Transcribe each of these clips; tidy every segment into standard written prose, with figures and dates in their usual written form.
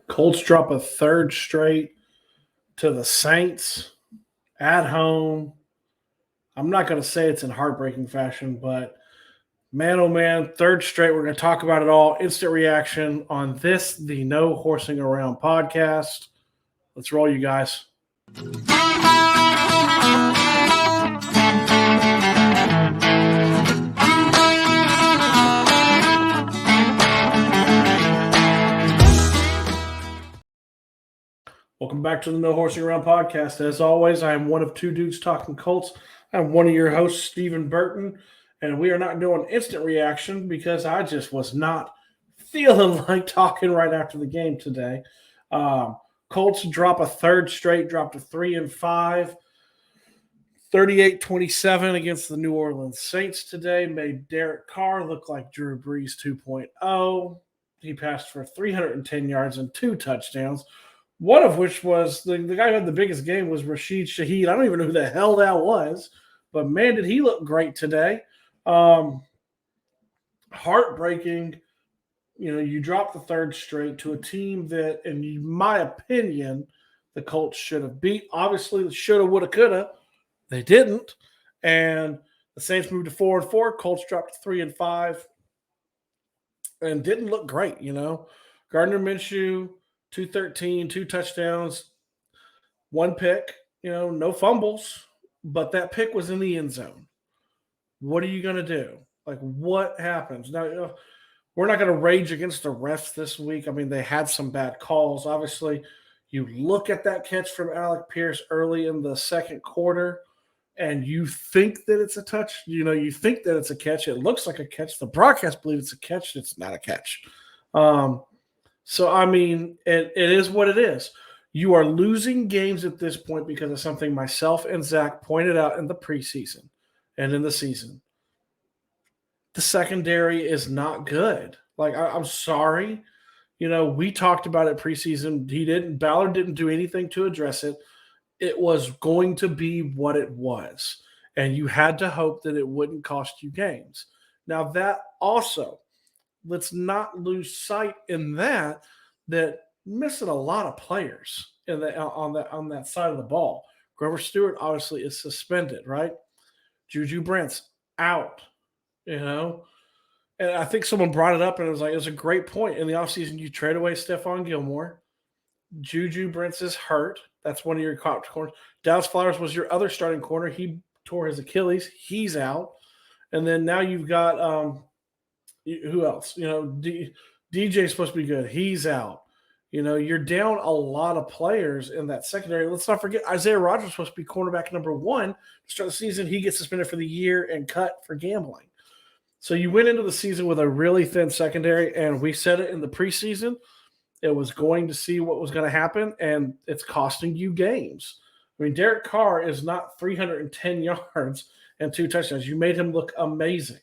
Colts drop a third straight to the Saints at home. I'm not going to say it's in heartbreaking fashion, but man, oh man, third straight. We're going to talk about it all. Instant reaction on this, the No Horsing Around podcast. Let's roll, you guys. Welcome back to the No Horsing Around podcast. As always, I am one of two dudes talking Colts. I'm one of your hosts, Stephen Burton, and we are not doing instant reaction because I just was not feeling like talking right after the game today. Colts drop a third straight, dropped to 3-5, 38-27 against the New Orleans Saints today. Made Derek Carr look like Drew Brees 2.0. He passed for 310 yards and 2 touchdowns. One of which was the guy who had the biggest game was Rashid Shaheed. I don't even know who the hell that was, but man, did he look great today. Heartbreaking. You dropped the third straight to a team that, in my opinion, the Colts should have beat. Obviously, shoulda, woulda, coulda. They didn't. And the Saints moved to 4-4. Colts dropped to 3-5 and didn't look great, Gardner Minshew, 213, 2 touchdowns, 1 pick, no fumbles, but that pick was in the end zone. What are you going to do? Like, what happens? Now, we're not going to rage against the refs this week. I mean, they had some bad calls. Obviously, you look at that catch from Alec Pierce early in the second quarter, and you think that it's a touch. You think that it's a catch. It looks like a catch. The broadcast believes it's a catch. It's not a catch. So, I mean, it is what it is. You are losing games at this point because of something myself and Zach pointed out in the preseason and in the season. The secondary is not good. Like, I'm sorry. We talked about it preseason. Ballard didn't do anything to address it. It was going to be what it was. And you had to hope that it wouldn't cost you games. Now, that also, let's not lose sight in that missing a lot of players on that side of the ball. Grover Stewart obviously is suspended, right? Juju Brent's out, And I think someone brought it up, and it was a great point. In the offseason, you trade away Stephon Gilmore. Juju Brents is hurt. That's one of your top corners. Dallas Flowers was your other starting corner. He tore his Achilles. He's out. And then now you've got who else? DJ's supposed to be good. He's out. You're down a lot of players in that secondary. Let's not forget Isaiah Rodgers was supposed to be cornerback number 1 to start the season. He gets suspended for the year and cut for gambling. So you went into the season with a really thin secondary, and we said it in the preseason. It was going to see what was going to happen, and it's costing you games. I mean, Derek Carr is not 310 yards and 2 touchdowns. You made him look amazing.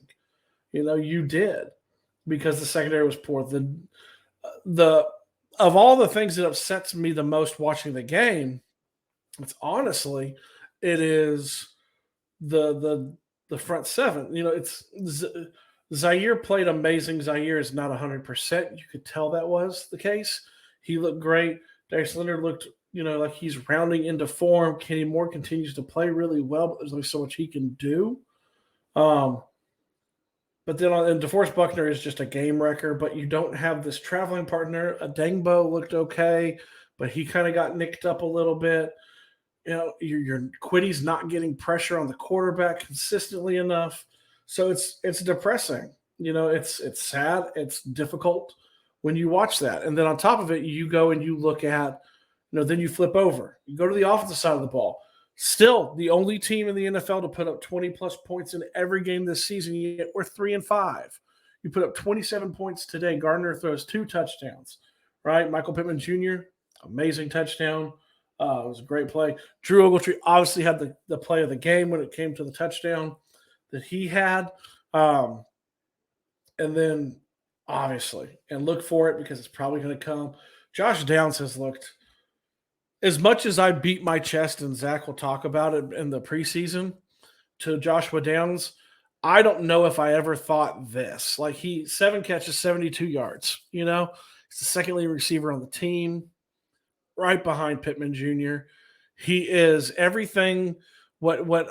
You did, because the secondary was poor. Of all the things that upsets me the most watching the game, it is the front seven. It's Zaire played amazing. Zaire is not 100%. You could tell that was the case. He looked great. Darius Leonard looked, like he's rounding into form. Kenny Moore continues to play really well, but there's only so much he can do. But then DeForest Buckner is just a game wrecker, but you don't have this traveling partner. Adengbo looked okay, but he kind of got nicked up a little bit. Your Quiddy's not getting pressure on the quarterback consistently enough. So it's depressing. It's sad. It's difficult when you watch that. And then on top of it, you go and you look at, then you flip over. You go to the offensive side of the ball. Still, the only team in the NFL to put up 20-plus points in every game this season, yet we're 3-5. You put up 27 points today. Gardner throws 2 touchdowns, right? Michael Pittman Jr., amazing touchdown. It was a great play. Drew Ogletree obviously had the play of the game when it came to the touchdown that he had. And then, obviously, and look for it because it's probably going to come, Josh Downs has looked – as much as I beat my chest, and Zach will talk about it in the preseason, to Joshua Downs, I don't know if I ever thought this. Like, 7 catches, 72 yards, He's the second leading receiver on the team, right behind Pittman Jr. He is everything. What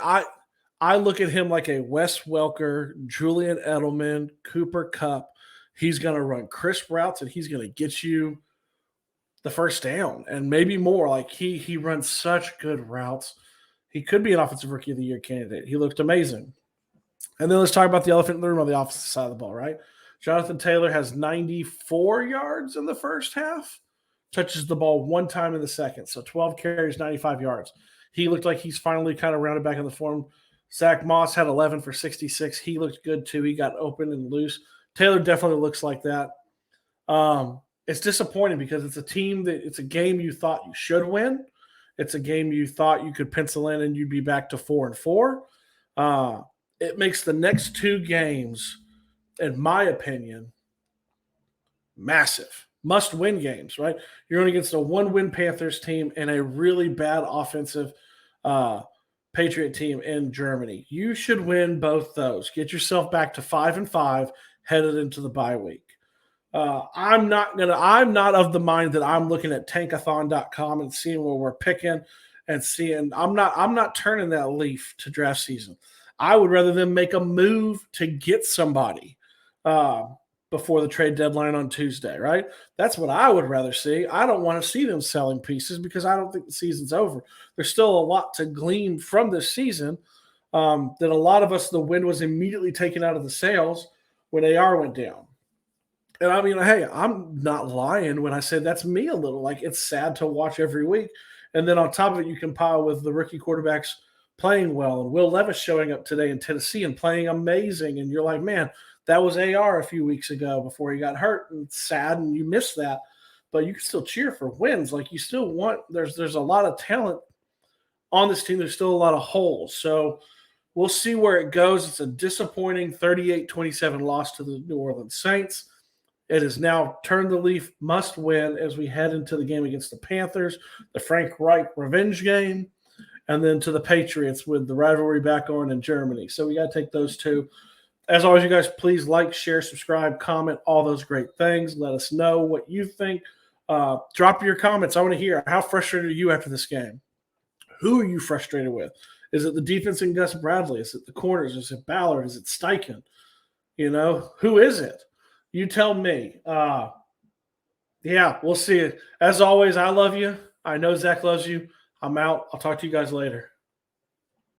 I look at him like a Wes Welker, Julian Edelman, Cooper Cup. He's going to run crisp routes and he's going to get you the first down and maybe more. Like he runs such good routes. He could be an offensive rookie of the year candidate. He looked amazing. And then let's talk about the elephant in the room on the opposite side of the ball, right? Jonathan Taylor has 94 yards in the first half, touches the ball one time in the second. So 12 carries, 95 yards. He looked like he's finally kind of rounded back in the form. Zach Moss had 11 for 66. He looked good too. He got open and loose. Taylor definitely looks like that. It's disappointing because it's a game you thought you should win. It's a game you thought you could pencil in and you'd be back to 4-4. It makes the next two games, in my opinion, massive. Must-win games, right? You're going against a one-win Panthers team and a really bad offensive Patriot team in Germany. You should win both those. Get yourself back to 5-5 headed into the bye week. I'm not of the mind that I'm looking at tankathon.com and seeing where we're picking and seeing. I'm not turning that leaf to draft season. I would rather them make a move to get somebody before the trade deadline on Tuesday, right? That's what I would rather see. I don't want to see them selling pieces because I don't think the season's over. There's still a lot to glean from this season that a lot of us, the wind was immediately taken out of the sails when AR went down. And I mean, hey, I'm not lying when I say that's me a little. Like, it's sad to watch every week. And then on top of it, you compile with the rookie quarterbacks playing well and Will Levis showing up today in Tennessee and playing amazing. And you're like, man, that was AR a few weeks ago before he got hurt. And it's sad and you miss that. But you can still cheer for wins. Like, you still want – there's a lot of talent on this team. There's still a lot of holes. So we'll see where it goes. It's a disappointing 38-27 loss to the New Orleans Saints. It has now turned the leaf, must win as we head into the game against the Panthers, the Frank Reich revenge game, and then to the Patriots with the rivalry back on in Germany. So we got to take those two. As always, you guys, please like, share, subscribe, comment, all those great things. Let us know what you think. Drop your comments. I want to hear, how frustrated are you after this game? Who are you frustrated with? Is it the defense and Gus Bradley? Is it the corners? Is it Ballard? Is it Steichen? You know, who is it? You tell me. Yeah, we'll see it. As always, I love you. I know Zach loves you. I'm out. I'll talk to you guys later.